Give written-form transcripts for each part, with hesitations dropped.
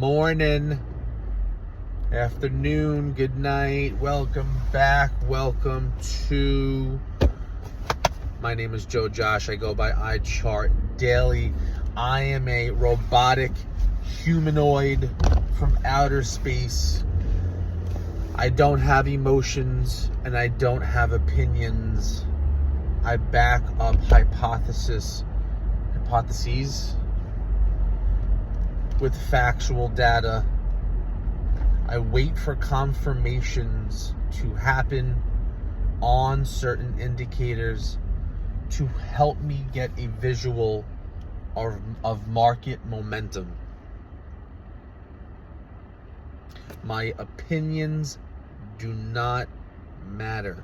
morning, afternoon, good night, welcome back, welcome to, my name is Joe Josh, I go by iChart Daily. I am a robotic humanoid from outer space. I don't have emotions and I don't have opinions. I back up hypotheses with factual data. I wait for confirmations to happen on certain indicators to help me get a visual of market momentum. My opinions do not matter.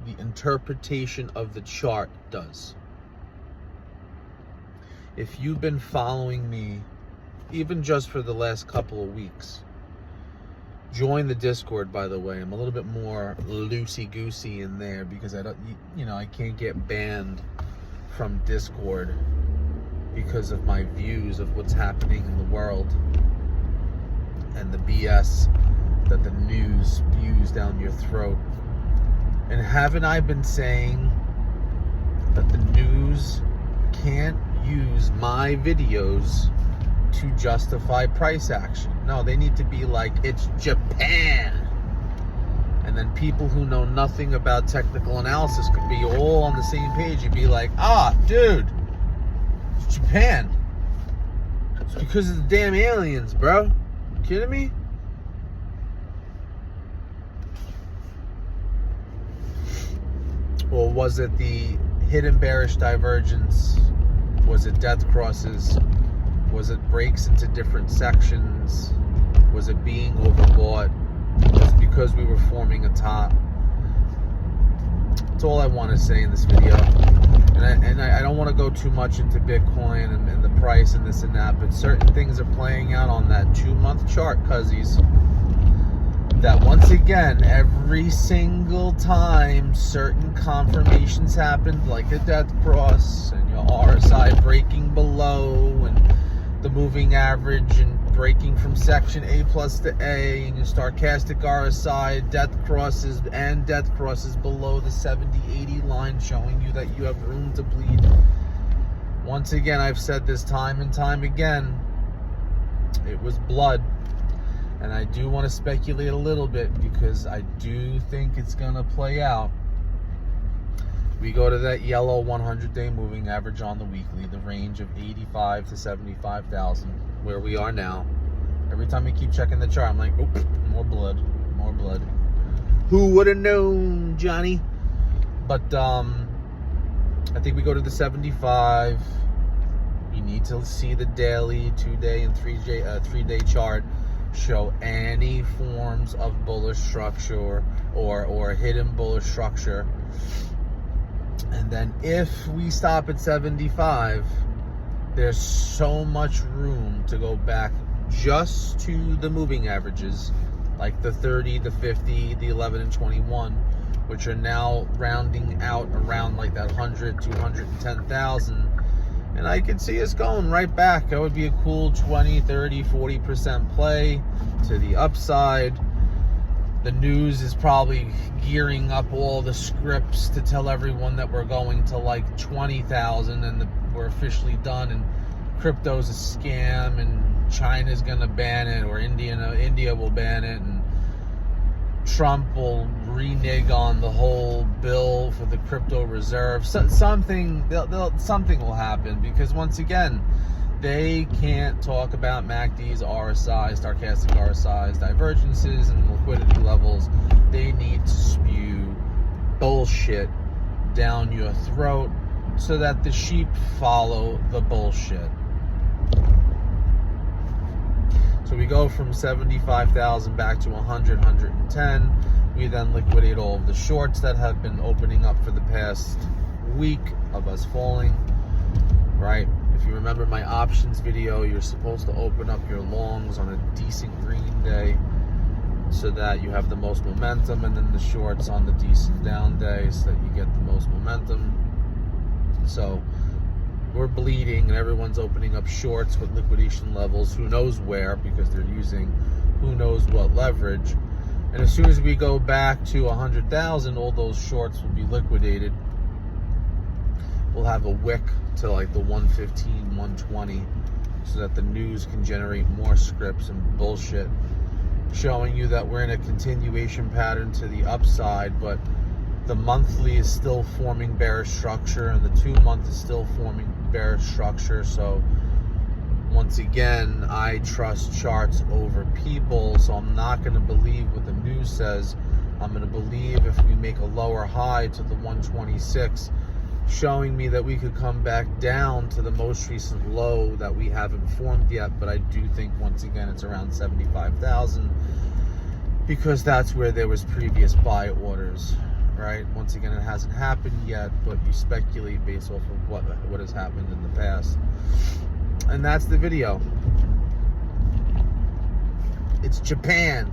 The interpretation of the chart does. If you've been following me, even just for the last couple of weeks, join the Discord, by the way. I'm a little bit more loosey-goosey in there because I can't get banned from Discord because of my views of what's happening in the world and the BS that the news spews down your throat. And haven't I been saying that the news can't use my videos to justify price action? No, they need to be like, it's Japan. And then people who know nothing about technical analysis could be all on the same page. You'd be like, dude, it's Japan. It's because of the damn aliens, bro. You kidding me? Or was it the hidden bearish divergence? Was it death crosses? Was it breaks into different sections? Was it being overbought? Was it because we were forming a top? That's all I want to say in this video. And I don't want to go too much into Bitcoin and the price and this and that, but certain things are playing out on that 2-month chart, cuzzies. That once again, every single time certain confirmations happened, like a death cross and your RSI breaking below and the moving average and breaking from section A plus to A, and your stochastic RSI death crosses below the 70-80 line, showing you that you have room to bleed. Once again, I've said this time and time again, it was blood. And I do want to speculate a little bit because I do think it's going to play out. We go to that yellow 100-day moving average on the weekly, the range of 85 to 75,000, where we are now. Every time we keep checking the chart, I'm like, oh, more blood, more blood. Who would have known, Johnny? But I think we go to the 75. You need to see the daily, 2-day, and 3-day chart show any forms of bullish structure or hidden bullish structure. And then if we stop at 75, there's so much room to go back just to the moving averages, like the 30, the 50, the 11 and 21, which are now rounding out around like that 100 to 110,000. And I could see us going right back. That would be a cool 20, 30, 40% play to the upside. The news is probably gearing up all the scripts to tell everyone that we're going to like 20,000 and we're officially done and crypto's a scam and China's going to ban it, or India will ban it, and Trump will renege on the whole bill for the crypto reserve. Something will happen, because once again, they can't talk about MACDs, RSIs, stochastic RSIs, divergences, and liquidity levels. They need to spew bullshit down your throat so that the sheep follow the bullshit. So we go from 75,000 back to 100, 110. We then liquidate all of the shorts that have been opening up for the past week of us falling, right? If you remember my options video, you're supposed to open up your longs on a decent green day so that you have the most momentum, and then the shorts on the decent down day so that you get the most momentum. So we're bleeding and everyone's opening up shorts with liquidation levels, who knows where, because they're using who knows what leverage. And as soon as we go back to 100,000, all those shorts will be liquidated. We'll have a wick to like the 115, 120, so that the news can generate more scripts and bullshit showing you that we're in a continuation pattern to the upside, but the monthly is still forming bearish structure and the 2-month is still forming bearish structure. So once again, I trust charts over people, so I'm not going to believe what the news says. I'm going to believe if we make a lower high to the 126, showing me that we could come back down to the most recent low that we haven't formed yet. But I do think, once again, it's around 75,000, because that's where there was previous buy orders, right? Once again, it hasn't happened yet, but you speculate based off of what has happened in the past. And that's the video. It's Japan.